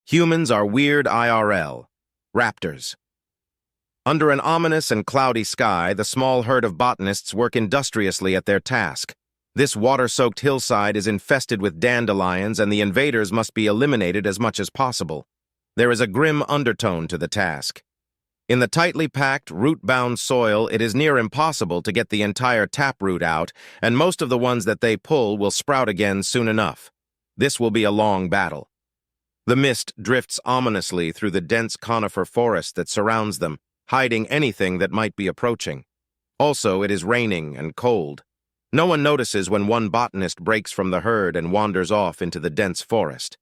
Humans are weird IRL. Raptors. Under an ominous and cloudy sky, the small herd of botanists work industriously at their task. This water-soaked hillside is infested with dandelions, and the invaders must be eliminated as much as possible. There is a grim undertone to the task. In the tightly packed, root-bound soil, it is near impossible to get the entire taproot out, and most of the ones that they pull will sprout again soon enough. This will be a long battle. The mist drifts ominously through the dense conifer forest that surrounds them, hiding anything that might be approaching. Also, it is raining and cold. No one notices when one botanist breaks from the herd and wanders off into the dense forest.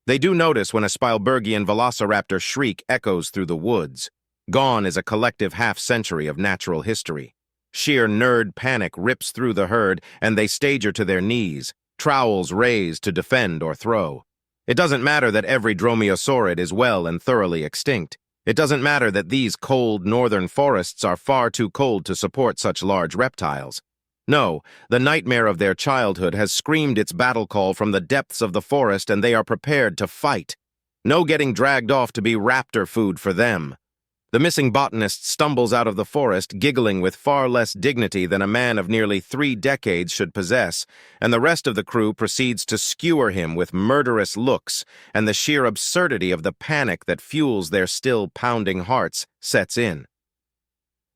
They do notice when a Spielbergian velociraptor shriek echoes through the woods. Gone is a collective half-century of natural history. Sheer nerd panic rips through the herd, and they stager to their knees, trowels raised to defend or throw. It doesn't matter that every dromaeosaurid is well and thoroughly extinct. It doesn't matter that these cold northern forests are far too cold to support such large reptiles. No, the nightmare of their childhood has screamed its battle call from the depths of the forest, and they are prepared to fight. No getting dragged off to be raptor food for them. The missing botanist stumbles out of the forest, giggling with far less dignity than a man of nearly 3 decades should possess, and the rest of the crew proceeds to skewer him with murderous looks, and the sheer absurdity of the panic that fuels their still pounding hearts sets in.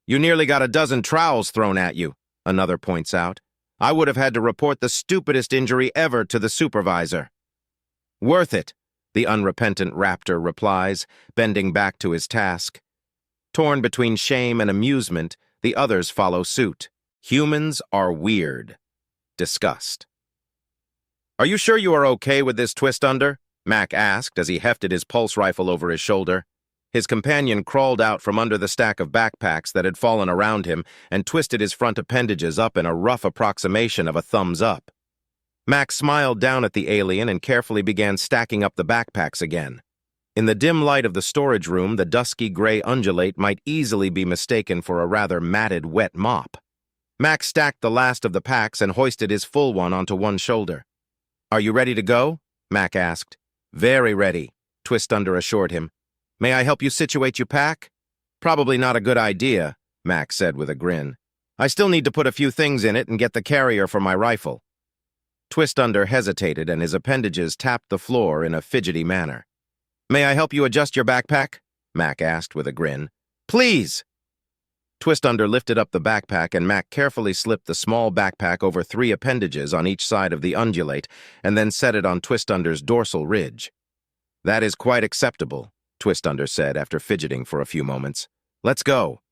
"You nearly got a dozen trowels thrown at you," another points out. "I would have had to report the stupidest injury ever to the supervisor." "Worth it," the unrepentant raptor replies, bending back to his task. Torn between shame and amusement, the others follow suit. Humans are weird. Disgust. "Are you sure you are okay with this twist under?" Mac asked as he hefted his pulse rifle over his shoulder. His companion crawled out from under the stack of backpacks that had fallen around him and twisted his front appendages up in a rough approximation of a thumbs up. Mac smiled down at the alien and carefully began stacking up the backpacks again. In the dim light of the storage room, the dusky gray undulate might easily be mistaken for a rather matted, wet mop. Mac stacked the last of the packs and hoisted his full one onto one shoulder. "Are you ready to go?" Mac asked. "Very ready," Twist-Under assured him. "May I help you situate your pack?" "Probably not a good idea," Mac said with a grin. "I still need to put a few things in it and get the carrier for my rifle." Twist-Under hesitated, and his appendages tapped the floor in a fidgety manner. "May I help you adjust your backpack?" Mac asked with a grin. "Please!" Twist-Under lifted up the backpack, and Mac carefully slipped the small backpack over 3 appendages on each side of the undulate, and then set it on Twist-Under's dorsal ridge. "That is quite acceptable," Twist-Under said after fidgeting for a few moments. "Let's go."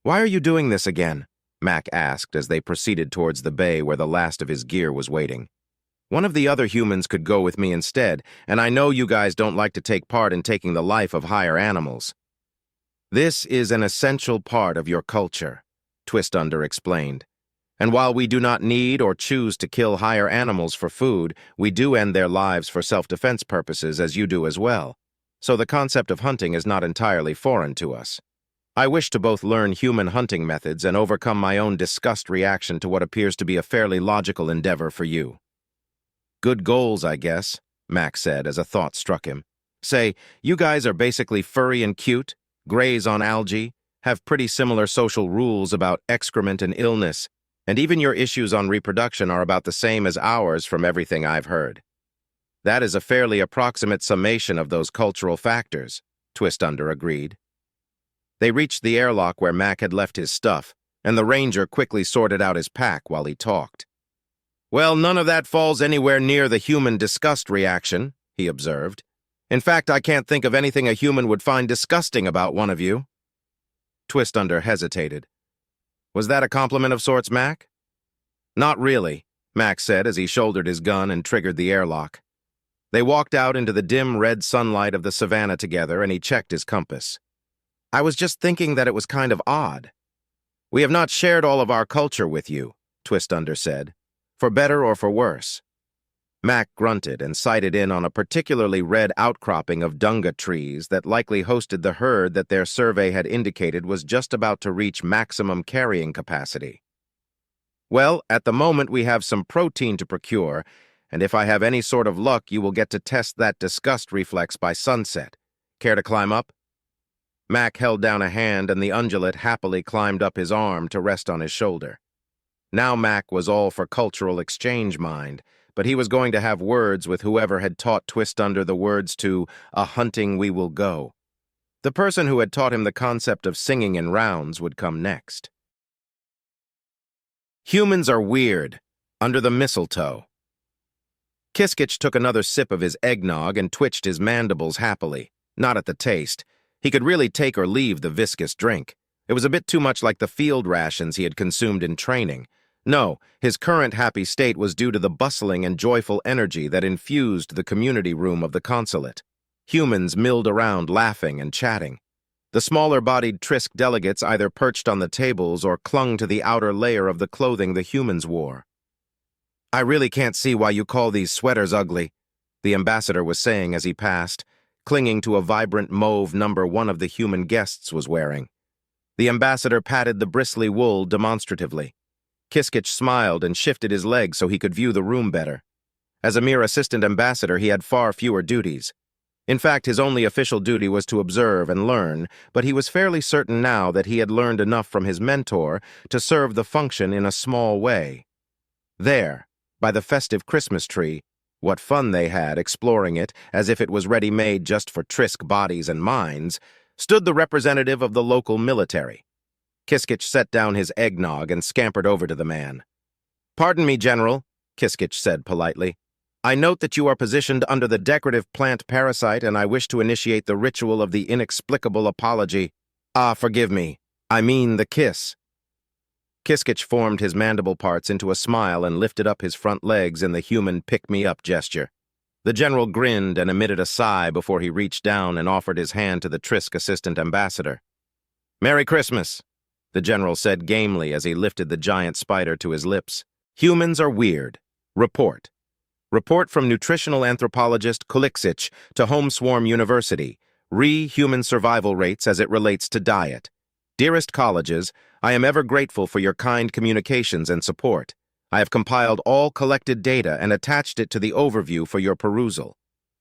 "Why are you doing this again?" Mac asked as they proceeded towards the bay where the last of his gear was waiting. "One of the other humans could go with me instead, and I know you guys don't like to take part in taking the life of higher animals." "This is an essential part of your culture," Twist-Under explained. "And while we do not need or choose to kill higher animals for food, we do end their lives for self-defense purposes, as you do as well. So the concept of hunting is not entirely foreign to us. I wish to both learn human hunting methods and overcome my own disgust reaction to what appears to be a fairly logical endeavor for you." "Good goals, I guess," Mac said as a thought struck him. "Say, you guys are basically furry and cute, graze on algae, have pretty similar social rules about excrement and illness, and even your issues on reproduction are about the same as ours from everything I've heard. That is a fairly approximate summation of those cultural factors," Twist-Under agreed. They reached the airlock where Mac had left his stuff, and the ranger quickly sorted out his pack while he talked. "Well, none of that falls anywhere near the human disgust reaction," he observed. "In fact, I can't think of anything a human would find disgusting about one of you." Twist-Under hesitated. "Was that a compliment of sorts, Mac?" "Not really," Mac said as he shouldered his gun and triggered the airlock. They walked out into the dim red sunlight of the savannah together, and he checked his compass. "I was just thinking that it was kind of odd. We have not shared all of our culture with you," Twist-Under said. "For better or for worse." Mac grunted and sighted in on a particularly red outcropping of dunga trees that likely hosted the herd that their survey had indicated was just about to reach maximum carrying capacity. "Well, at the moment we have some protein to procure, and if I have any sort of luck, you will get to test that disgust reflex by sunset. Care to climb up?" Mac held down a hand, and the ungulate happily climbed up his arm to rest on his shoulder. Now Mac was all for cultural exchange mind, but he was going to have words with whoever had taught Twistunder the words to "A Hunting We Will Go." The person who had taught him the concept of singing in rounds would come next. Humans are weird. Under the mistletoe. Kiskich took another sip of his eggnog and twitched his mandibles happily. Not at the taste. He could really take or leave the viscous drink. It was a bit too much like the field rations he had consumed in training. No, his current happy state was due to the bustling and joyful energy that infused the community room of the consulate. Humans milled around, laughing and chatting. The smaller-bodied Trisk delegates either perched on the tables or clung to the outer layer of the clothing the humans wore. "I really can't see why you call these sweaters ugly," the ambassador was saying as he passed, clinging to a vibrant mauve number one of the human guests was wearing. The ambassador patted the bristly wool demonstratively. Kiskich smiled and shifted his legs so he could view the room better. As a mere assistant ambassador, he had far fewer duties. In fact, his only official duty was to observe and learn, but he was fairly certain now that he had learned enough from his mentor to serve the function in a small way. There, by the festive Christmas tree, what fun they had exploring it as if it was ready-made just for Trisk bodies and minds, stood the representative of the local military. Kiskich set down his eggnog and scampered over to the man. "Pardon me, General," Kiskich said politely. "I note that you are positioned under the decorative plant parasite, and I wish to initiate the ritual of the inexplicable apology. Forgive me. I mean the kiss." Kiskich formed his mandible parts into a smile and lifted up his front legs in the human pick-me-up gesture. The general grinned and emitted a sigh before he reached down and offered his hand to the Trisk assistant ambassador. "Merry Christmas," the general said gamely as he lifted the giant spider to his lips. "Humans are weird. Report. Report from nutritional anthropologist Kuliksich to Home Swarm University. Human survival rates as it relates to diet. Dearest colleges, I am ever grateful for your kind communications and support. I have compiled all collected data and attached it to the overview for your perusal.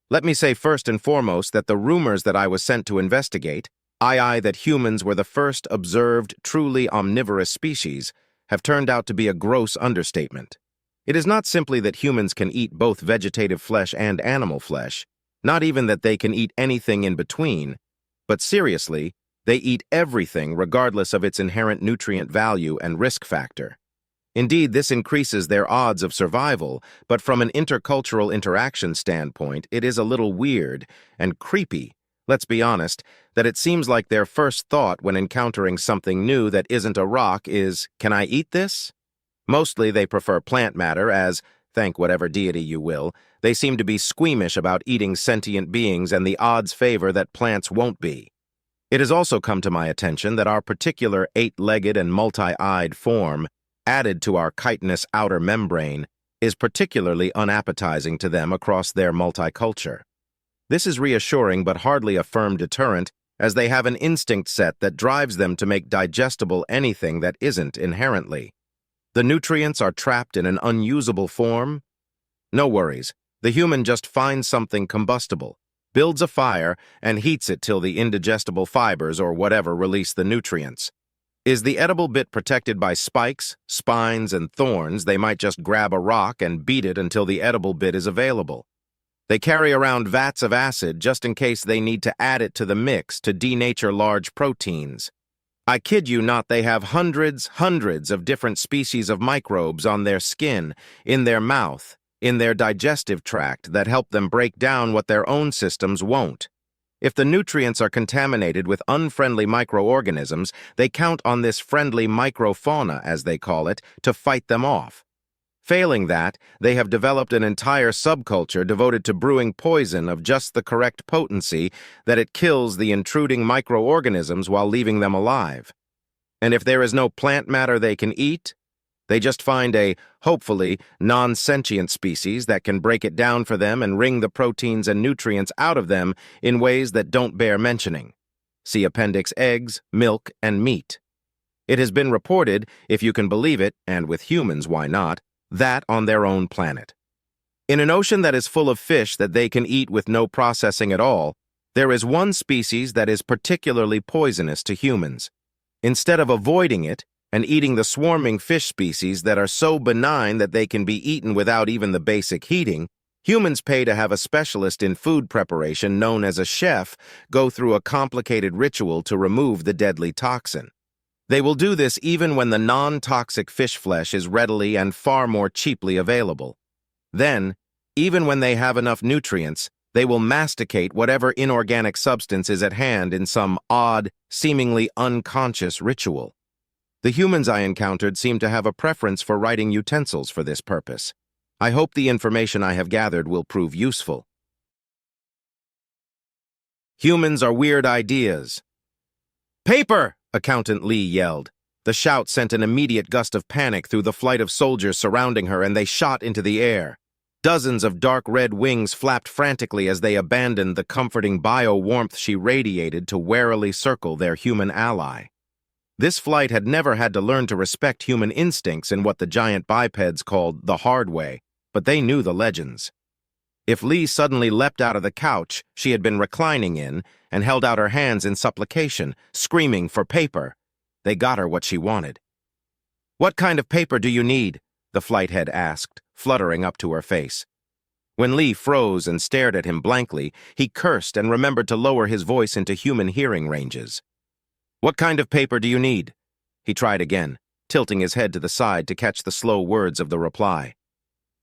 Let me say first and foremost that the rumors that I was sent to investigate, i.e. that humans were the first observed truly omnivorous species, have turned out to be a gross understatement. It is not simply that humans can eat both vegetative flesh and animal flesh, not even that they can eat anything in between, but seriously, they eat everything regardless of its inherent nutrient value and risk factor. Indeed, this increases their odds of survival, but from an intercultural interaction standpoint, it is a little weird and creepy, let's be honest, that it seems like their first thought when encountering something new that isn't a rock is, "Can I eat this?" Mostly they prefer plant matter as, thank whatever deity you will, they seem to be squeamish about eating sentient beings and the odds favor that plants won't be. It has also come to my attention that our particular eight-legged and multi-eyed form, added to our chitinous outer membrane, is particularly unappetizing to them across their multiculture. This is reassuring but hardly a firm deterrent, as they have an instinct set that drives them to make digestible anything that isn't inherently. The nutrients are trapped in an unusable form? No worries. The human just finds something combustible, builds a fire, and heats it till the indigestible fibers or whatever release the nutrients. Is the edible bit protected by spikes, spines, and thorns, they might just grab a rock and beat it until the edible bit is available. They carry around vats of acid just in case they need to add it to the mix to denature large proteins. I kid you not, they have hundreds of different species of microbes on their skin, in their mouth, in their digestive tract that help them break down what their own systems won't. If the nutrients are contaminated with unfriendly microorganisms, they count on this friendly microfauna, as they call it, to fight them off. Failing that, they have developed an entire subculture devoted to brewing poison of just the correct potency that it kills the intruding microorganisms while leaving them alive. And if there is no plant matter they can eat, they just find a, hopefully, non-sentient species that can break it down for them and wring the proteins and nutrients out of them in ways that don't bear mentioning. See Appendix Eggs, Milk, and Meat. It has been reported, if you can believe it, and with humans, why not, that on their own planet. In an ocean that is full of fish that they can eat with no processing at all, there is one species that is particularly poisonous to humans. Instead of avoiding it and eating the swarming fish species that are so benign that they can be eaten without even the basic heating, humans pay to have a specialist in food preparation known as a chef go through a complicated ritual to remove the deadly toxin. They will do this even when the non-toxic fish flesh is readily and far more cheaply available. Then, even when they have enough nutrients, they will masticate whatever inorganic substance is at hand in some odd, seemingly unconscious ritual. The humans I encountered seem to have a preference for writing utensils for this purpose. I hope the information I have gathered will prove useful. Humans are weird ideas. "Paper!" Accountant Lee yelled. The shout sent an immediate gust of panic through the flight of soldiers surrounding her, and they shot into the air. Dozens of dark red wings flapped frantically as they abandoned the comforting bio-warmth she radiated to warily circle their human ally. This flight had never had to learn to respect human instincts in what the giant bipeds called the hard way, but they knew the legends. If Lee suddenly leapt out of the couch she had been reclining in and held out her hands in supplication, screaming for paper, they got her what she wanted. "What kind of paper do you need?" the flight head asked, fluttering up to her face. When Lee froze and stared at him blankly, he cursed and remembered to lower his voice into human hearing ranges. "What kind of paper do you need?" He tried again, tilting his head to the side to catch the slow words of the reply.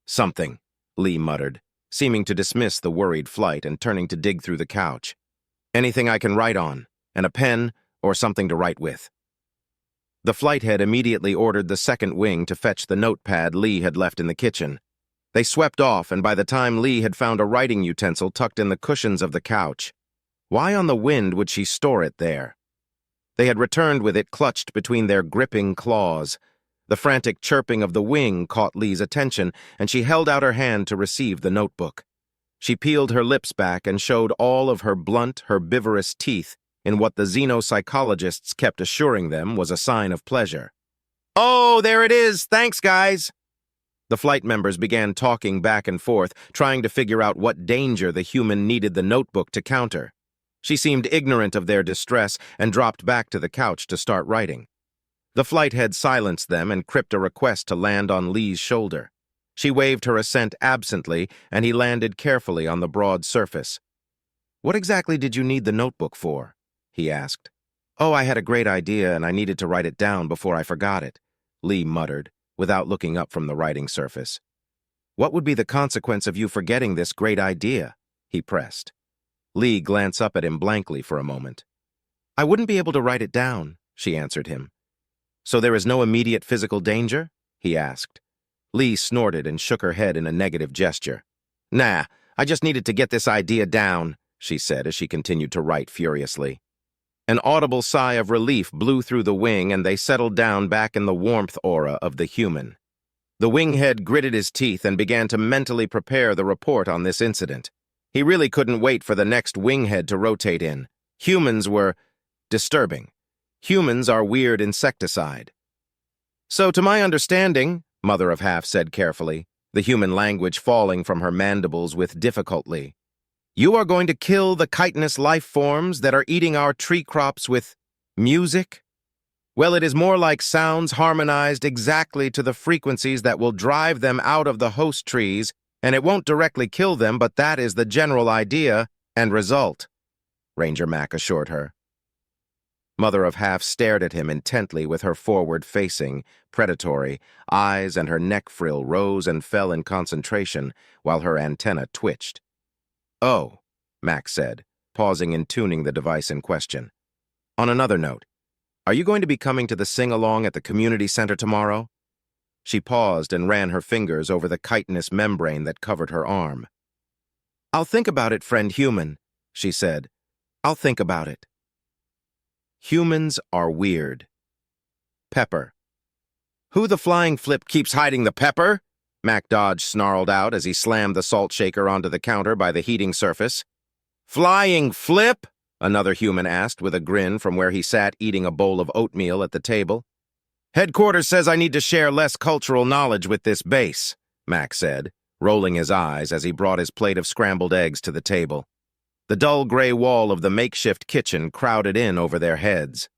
"Something," Lee muttered, seeming to dismiss the worried flight and turning to dig through the couch. "Anything I can write on, and a pen or something to write with." The flight head immediately ordered the second wing to fetch the notepad Lee had left in the kitchen. They swept off, and by the time Lee had found a writing utensil tucked in the cushions of the couch, why on the wind would she store it there? They had returned with it clutched between their gripping claws. The frantic chirping of the wing caught Lee's attention, and she held out her hand to receive the notebook. She peeled her lips back and showed all of her blunt, herbivorous teeth in what the xenopsychologists kept assuring them was a sign of pleasure. "Oh, there it is! Thanks, guys!" The flight members began talking back and forth, trying to figure out what danger the human needed the notebook to counter. She seemed ignorant of their distress and dropped back to the couch to start writing. The flight head silenced them and cripped a request to land on Lee's shoulder. She waved her assent absently, and he landed carefully on the broad surface. "What exactly did you need the notebook for?" he asked. "Oh, I had a great idea, and I needed to write it down before I forgot it," Lee muttered, without looking up from the writing surface. "What would be the consequence of you forgetting this great idea?" he pressed. Lee glanced up at him blankly for a moment. "I wouldn't be able to write it down," she answered him. "So there is no immediate physical danger?" he asked. Lee snorted and shook her head in a negative gesture. "Nah, I just needed to get this idea down," she said as she continued to write furiously. An audible sigh of relief blew through the wing, and they settled down back in the warmth aura of the human. The winghead gritted his teeth and began to mentally prepare the report on this incident. He really couldn't wait for the next winghead to rotate in. Humans were disturbing. Humans are weird insecticide. "So, to my understanding," Mother of Half said carefully, the human language falling from her mandibles with difficulty, "you are going to kill the chitinous life forms that are eating our tree crops with music? Well, it is more like sounds harmonized exactly to the frequencies that will drive them out of the host trees, and it won't directly kill them, but that is the general idea and result," Ranger Mac assured her. Mother of Half stared at him intently with her forward-facing, predatory eyes, and her neck frill rose and fell in concentration while her antenna twitched. "Oh," Mac said, pausing and tuning the device in question. "On another note, are you going to be coming to the sing-along at the community center tomorrow?" She paused and ran her fingers over the chitinous membrane that covered her arm. "I'll think about it, friend human," she said. "I'll think about it." Humans are weird. Pepper. "Who the flying flip keeps hiding the pepper?" Mac Dodge snarled out as he slammed the salt shaker onto the counter by the heating surface. "Flying flip?" another human asked with a grin from where he sat eating a bowl of oatmeal at the table. "Headquarters says I need to share less cultural knowledge with this base," Mac said, rolling his eyes as he brought his plate of scrambled eggs to the table. The dull gray wall of the makeshift kitchen crowded in over their heads.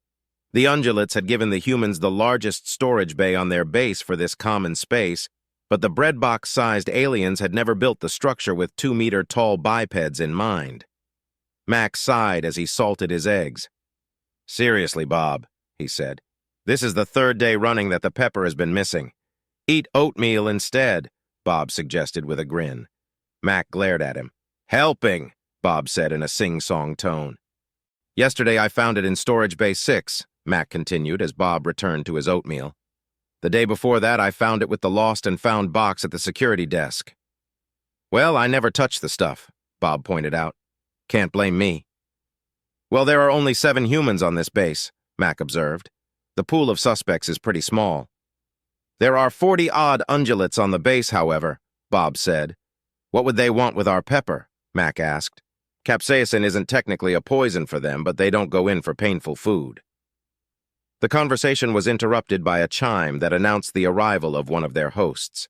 The ungulates had given the humans the largest storage bay on their base for this common space, but the breadbox-sized aliens had never built the structure with 2-meter-tall bipeds in mind. Mac sighed as he salted his eggs. "Seriously, Bob," he said, "this is the third day running that the pepper has been missing. Eat oatmeal instead," Bob suggested with a grin. Mac glared at him. "Helping," Bob said in a sing-song tone. "Yesterday I found it in Storage Bay 6, Mac continued as Bob returned to his oatmeal. "The day before that I found it with the lost and found box at the security desk." "Well, I never touched the stuff," Bob pointed out. "Can't blame me." "Well, there are only 7 humans on this base," Mac observed. "The pool of suspects is pretty small." "There are 40-odd ungulates on the base, however," Bob said. "What would they want with our pepper?" Mac asked. "Capsaicin isn't technically a poison for them, but they don't go in for painful food." The conversation was interrupted by a chime that announced the arrival of one of their hosts.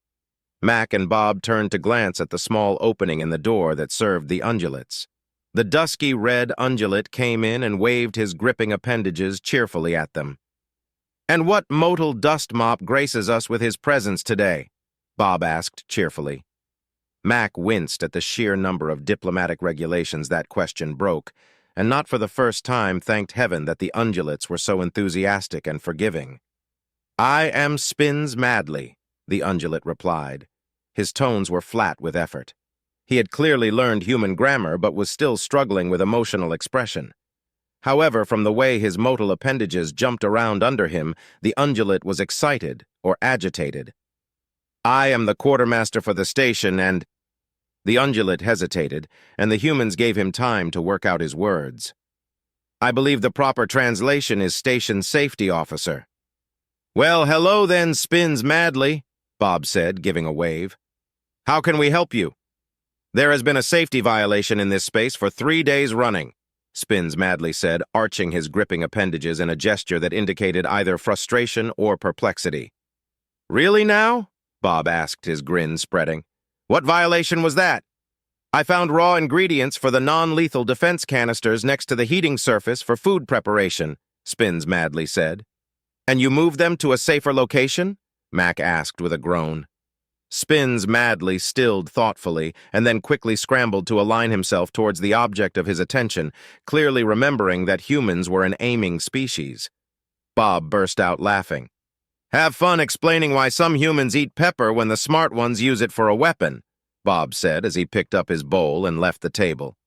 Mac and Bob turned to glance at the small opening in the door that served the ungulates. The dusky red ungulate came in and waved his gripping appendages cheerfully at them. "And what motile dust mop graces us with his presence today?" Bob asked cheerfully. Mac winced at the sheer number of diplomatic regulations that question broke, and not for the first time thanked heaven that the ungulates were so enthusiastic and forgiving. "I am Spins Madly," the ungulate replied. His tones were flat with effort. He had clearly learned human grammar but was still struggling with emotional expression. However, from the way his motile appendages jumped around under him, the ungulate was excited or agitated. "I am the quartermaster for the station and—" The ungulate hesitated, and the humans gave him time to work out his words. "I believe the proper translation is station safety officer." "Well, hello then, Spins Madly," Bob said, giving a wave. "How can we help you?" "There has been a safety violation in this space for 3 days running," Spins Madly said, arching his gripping appendages in a gesture that indicated either frustration or perplexity. "Really now?" Bob asked, his grin spreading. "What violation was that?" "I found raw ingredients for the non-lethal defense canisters next to the heating surface for food preparation," Spins Madly said. "And you moved them to a safer location?" Mac asked with a groan. Spins Madly stilled thoughtfully and then quickly scrambled to align himself towards the object of his attention, clearly remembering that humans were an aiming species. Bob burst out laughing. "Have fun explaining why some humans eat pepper when the smart ones use it for a weapon," Bob said as he picked up his bowl and left the table.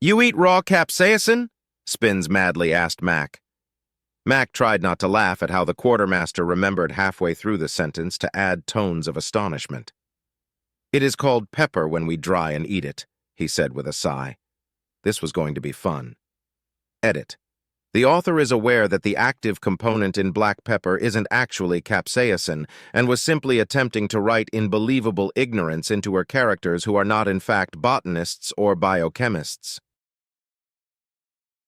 "You eat raw capsaicin?" Spins Madly asked Mac. Mac tried not to laugh at how the quartermaster remembered halfway through the sentence to add tones of astonishment. "It is called pepper when we dry and eat it," he said with a sigh. This was going to be fun. Edit. The author is aware that the active component in black pepper isn't actually capsaicin and was simply attempting to write in believable ignorance into her characters who are not in fact botanists or biochemists.